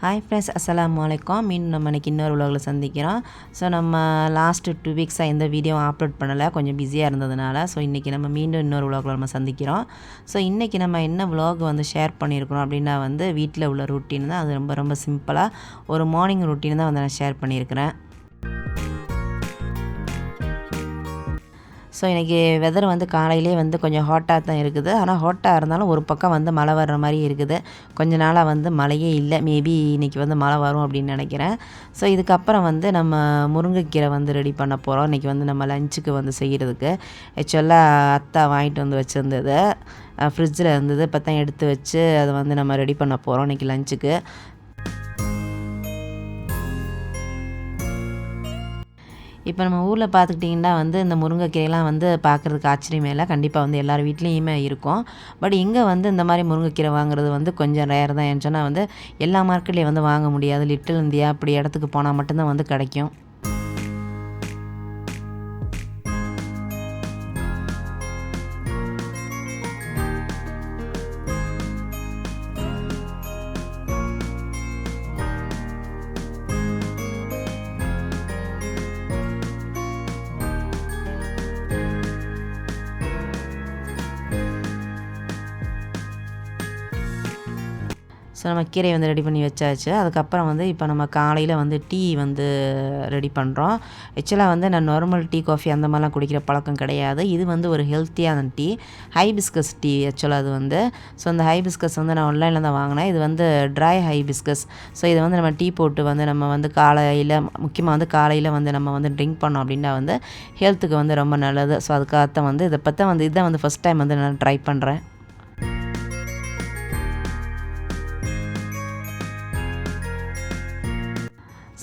Hi friends, அஸ்ஸலாமு அலைக்கும். மீண்டும் நம்ம இன்றைக்கி இன்னொரு விலாகில் சந்திக்கிறோம். ஸோ நம்ம லாஸ்ட்டு 2 வீக்ஸாக எந்த வீடியோவும் அப்லோட் பண்ணலை, கொஞ்சம் பிஸியாக இருந்ததுனால. ஸோ இன்றைக்கி நம்ம மீண்டும் இன்னொரு விலாகில் நம்ம சந்திக்கிறோம். ஸோ இன்றைக்கி நம்ம என்ன விலாக் வந்து ஷேர் பண்ணியிருக்கிறோம் அப்படின்னா வந்து வீட்டில் உள்ள ரொட்டீன் தான். அது ரொம்ப ரொம்ப சிம்பிளாக ஒரு மார்னிங் ரொட்டீன் தான் வந்து நான் ஷேர் பண்ணியிருக்கிறேன். ஸோ இன்றைக்கி வெதர் வந்து காலையிலே வந்து கொஞ்சம் ஹாட்டாக தான் இருக்குது. ஆனால் ஹாட்டாக இருந்தாலும் ஒரு பக்கம் வந்து மழை வர்ற மாதிரி இருக்குது. கொஞ்ச நாளாக வந்து மழையே இல்லை. மேபி இன்றைக்கி வந்து மழை வரும் அப்படின்னு நினைக்கிறேன். ஸோ இதுக்கப்புறம் வந்து நம்ம முருங்கைக்கீரை வந்து ரெடி பண்ண போகிறோம். இன்றைக்கி வந்து நம்ம லஞ்சுக்கு வந்து செய்கிறதுக்கு. ஆக்சுவலாக அத்தா வாங்கிட்டு வந்து வச்சுருந்தது, ஃப்ரிட்ஜில் இருந்தது. இப்போ தான் எடுத்து வச்சு அதை வந்து நம்ம ரெடி பண்ண போகிறோம் இன்றைக்கி லஞ்சுக்கு. இப்போ நம்ம ஊரில் பார்த்துக்கிட்டிங்கன்னா வந்து இந்த முருங்கைக்கீரைலாம் வந்து பார்க்குறதுக்கு ஆச்சரியமே இல்லை. கண்டிப்பாக வந்து எல்லார் வீட்லேயுமே இருக்கும். பட் இங்கே வந்து இந்த மாதிரி முருங்கைக்கீரை வாங்குறது வந்து கொஞ்சம் ரேர் தான். ஏன்னு சொன்னால் வந்து எல்லா மார்க்கெட்லேயும் வந்து வாங்க முடியாது. லிட்டில் இந்தியா அப்படி இடத்துக்கு போனால் மட்டும்தான் வந்து கிடைக்கும். ஸோ நம்ம கீரையை வந்து ரெடி பண்ணி வச்சாச்சு. அதுக்கப்புறம் வந்து இப்போ நம்ம காலையில் வந்து டீ வந்து ரெடி பண்ணுறோம். ஆக்சுவலாக வந்து நான் நார்மல் டீ, காஃபி அந்த மாதிரிலாம் குடிக்கிற பழக்கம் கிடையாது. இது வந்து ஒரு ஹெல்த்தியான டீ, ஹைபிஸ்கஸ் டீ. ஆக்சுவலாக அது வந்து ஸோ அந்த ஹைபிஸ்கஸ் வந்து நான் ஆன்லைனில் தான் வாங்கினேன். இது வந்து ட்ரை ஹைபிஸ்கஸ். ஸோ இதை வந்து நம்ம டீ போட்டு வந்து நம்ம வந்து காலையில், முக்கியமாக வந்து காலையில் வந்து நம்ம வந்து ட்ரிங்க் பண்ணோம் அப்படின்னா வந்து ஹெல்த்துக்கு வந்து ரொம்ப நல்லது. ஸோ அதுக்காகத்தான் வந்து இதை பற்றி வந்து இதான் வந்து ஃபஸ்ட் டைம் வந்து நான் ட்ரை பண்ணுறேன்.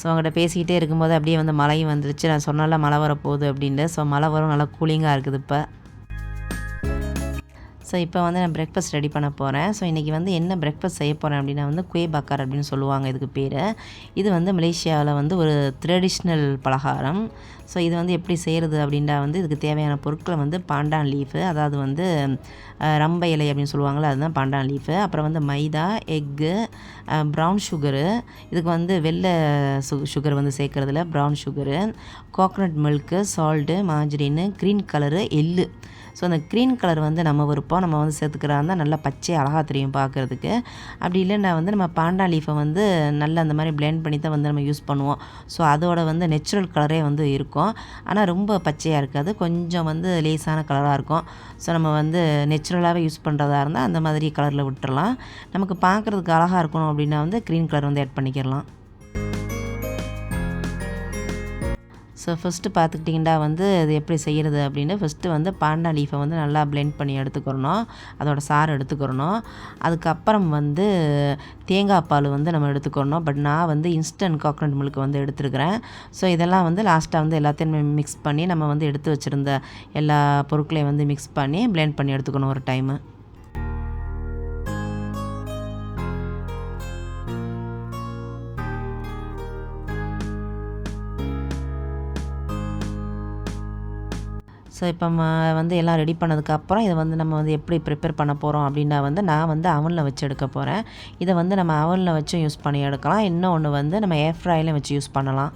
ஸோ அவங்ககிட்ட பேசிக்கிட்டே இருக்கும்போது அப்படியே வந்து மழையும் வந்துருச்சு. நான் சொன்னால மழை வரப்போகுது அப்படின்ட்டு. ஸோ மழை வரும், நல்லா கூலிங்காக இருக்குது இப்போ. ஸோ இப்போ வந்து நான் பிரேக்ஃபாஸ்ட் ரெடி பண்ண போகிறேன். ஸோ இன்றைக்கி வந்து என்ன பிரேக்ஃபாஸ்ட் செய்ய போகிறேன் அப்படின்னா வந்து குவே பக்கார் அப்படின்னு சொல்லுவாங்க இதுக்கு பேர். இது வந்து மலேசியாவில் வந்து ஒரு ட்ரெடிஷ்னல் பலகாரம். ஸோ இது வந்து எப்படி செய்கிறது அப்படின்னா வந்து இதுக்கு தேவையான பொருட்களை வந்து பாண்டான் லீஃபு, அதாவது வந்து ரம்ப இலை அப்படின்னு சொல்லுவாங்களே, அதுதான் பாண்டான் லீஃபு. அப்புறம் வந்து மைதா, எக்கு, ப்ரௌன் சுகரு, இதுக்கு வந்து வெள்ளை சுகர் வந்து சேர்க்குறதில்ல, brown sugar, coconut milk, salt, margarine, green colour, எள்ளு. ஸோ அந்த க்ரீன் கலர் வந்து நம்ம விருப்பம், நம்ம வந்து சேர்த்துக்கிறாருந்தா நல்லா பச்சை அழகாக தெரியும் பார்க்குறதுக்கு. அப்படி இல்லைன்னா வந்து நம்ம பாண்டா லீஃபை வந்து நல்லா அந்த மாதிரி பிளெண்ட் பண்ணி தான் வந்து நம்ம யூஸ் பண்ணுவோம். ஸோ அதோட வந்து நேச்சுரல் கலரே வந்து இருக்கும். ஆனால் ரொம்ப பச்சையாக இருக்காது, கொஞ்சம் வந்து லேசான கலராக இருக்கும். ஸோ நம்ம வந்து நேச்சுரலாகவே யூஸ் பண்ணுறதா இருந்தால் அந்த மாதிரி கலரில் விட்டுறலாம். நமக்கு பார்க்குறதுக்கு அழகாக இருக்கணும் அப்படின்னா வந்து க்ரீன் கலர் வந்து ஆட் பண்ணிக்கிறலாம். ஸோ ஃபஸ்ட்டு பார்த்துக்கிட்டிங்கன்னா வந்து அது எப்படி செய்கிறது அப்படின்னு ஃபஸ்ட்டு வந்து பாண்டா லீஃபை வந்து நல்லா பிளெண்ட் பண்ணி எடுத்துக்கிறணும், அதோடய சாறு எடுத்துக்கிறணும். அதுக்கப்புறம் வந்து தேங்காய் பால் வந்து நம்ம எடுத்துக்கிறணும். பட் நான் வந்து இன்ஸ்டன்ட் கோகனட் மில்க் வந்து எடுத்துருக்கிறேன். ஸோ இதெல்லாம் வந்து லாஸ்ட்டாக வந்து எல்லாத்தையும் மிக்ஸ் பண்ணி நம்ம வந்து எடுத்து வச்சுருந்த எல்லா பொருட்களையும் வந்து மிக்ஸ் பண்ணி பிளெண்ட் பண்ணி எடுத்துக்கணும் ஒரு டைமு. ஸோ இப்போ வந்து எல்லாம் ரெடி பண்ணதுக்கப்புறம் இதை வந்து நம்ம வந்து எப்படி ப்ரிப்பேர் பண்ண போகிறோம் அப்படின்னா வந்து நான் வந்து அவனில் வச்சு எடுக்க போகிறேன். இதை வந்து நம்ம அவனில் வச்சும் யூஸ் பண்ணி எடுக்கலாம். இன்னொன்று வந்து நம்ம ஏர் ஃப்ரைலையும் வச்சு யூஸ் பண்ணலாம்.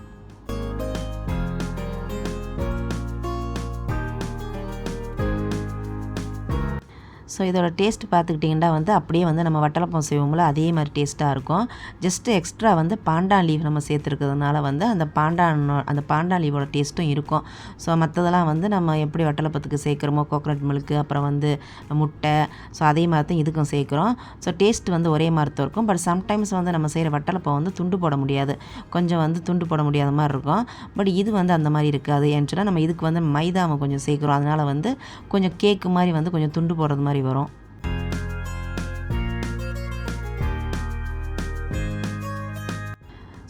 ஸோ இதோட டேஸ்ட் பார்த்துக்கிட்டிங்கன்னா வந்து அப்படியே வந்து நம்ம வட்டலப்பம் செய்வோங்களோ அதே மாதிரி டேஸ்ட்டாக இருக்கும். ஜஸ்ட்டு எக்ஸ்ட்ரா வந்து பாண்டான் லீவ் நம்ம சேர்த்துருக்கிறதுனால வந்து அந்த பாண்டான் லீவோட டேஸ்ட்டும் இருக்கும். ஸோ மற்றதெல்லாம் வந்து நம்ம எப்படி வட்டலப்பத்துக்கு சேர்க்குறோமோ கோகனட் மில்க்கு, அப்புறம் வந்து முட்டை, ஸோ அதே மாதிரி தான் இதுக்கும் சேர்க்குறோம். ஸோ டேஸ்ட் வந்து ஒரே மாதிரி தான் இருக்கும். பட் சம்டைம்ஸ் வந்து நம்ம செய்கிற வட்டலப்பம் வந்து துண்டு போட முடியாது, கொஞ்சம் வந்து துண்டு போட முடியாத மாதிரி இருக்கும். பட் இது வந்து அந்த மாதிரி இருக்காது. ஏன்னு சொன்னால் நம்ம இதுக்கு வந்து மைதாவை கொஞ்சம் சேர்க்குறோம், அதனால் வந்து கொஞ்சம் கேக்கு மாதிரி வந்து கொஞ்சம் துண்டு போடுறது மாதிரி வரும்.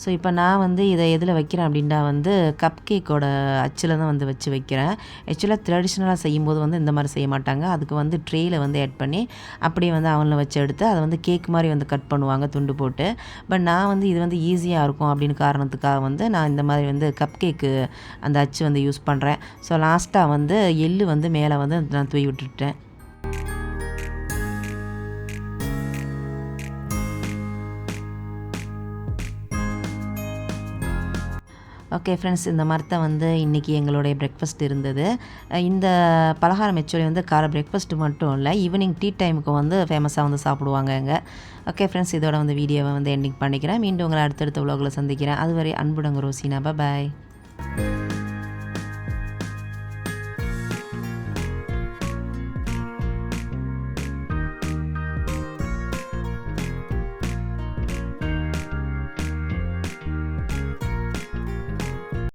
ஸோ இப்போ நான் வந்து இதை எதில் வைக்கிறேன் அப்படின்னா வந்து கப் கேக்கோட அச்சில் தான் வந்து வச்சு வைக்கிறேன். ஆக்சுவலாக ட்ரெடிஷ்னலாக செய்யும்போது வந்து இந்த மாதிரி செய்ய மாட்டாங்க. அதுக்கு வந்து ட்ரேயில் வந்து ஆட் பண்ணி அப்படியே வந்து அவனில் வச்சு எடுத்து அதை வந்து கேக் மாதிரி வந்து கட் பண்ணுவாங்க துண்டு போட்டு. பட் நான் வந்து இது வந்து ஈஸியாக இருக்கும் அப்படின்னு காரணத்துக்காக வந்து நான் இந்த மாதிரி வந்து கப் கேக்கு அந்த அச்சு வந்து யூஸ் பண்ணுறேன். ஸோ லாஸ்ட்டாக வந்து எள்ளு வந்து மேலே வந்து நான் தூவி விட்டுட்டேன். ஓகே ஃப்ரெண்ட்ஸ், இந்த மாதிரி தான் வந்து இன்றைக்கி எங்களுடைய பிரேக்ஃபாஸ்ட் இருந்தது. இந்த பலகாரம் ஆக்சுவலி வந்து பிரேக்ஃபாஸ்ட்டு மட்டும் இல்லை, ஈவினிங் டீ டைமுக்கு வந்து ஃபேமஸாக வந்து சாப்பிடுவாங்க இங்கே. ஓகே ஃப்ரெண்ட்ஸ், இதோட வந்து வீடியோவை வந்து எண்டிங் பண்ணிக்கிறேன். மீண்டும் உங்களை அடுத்தடுத்த உலகில் சந்திக்கிறேன். அதுவரை அன்புடன் ரோசினா. பாய்.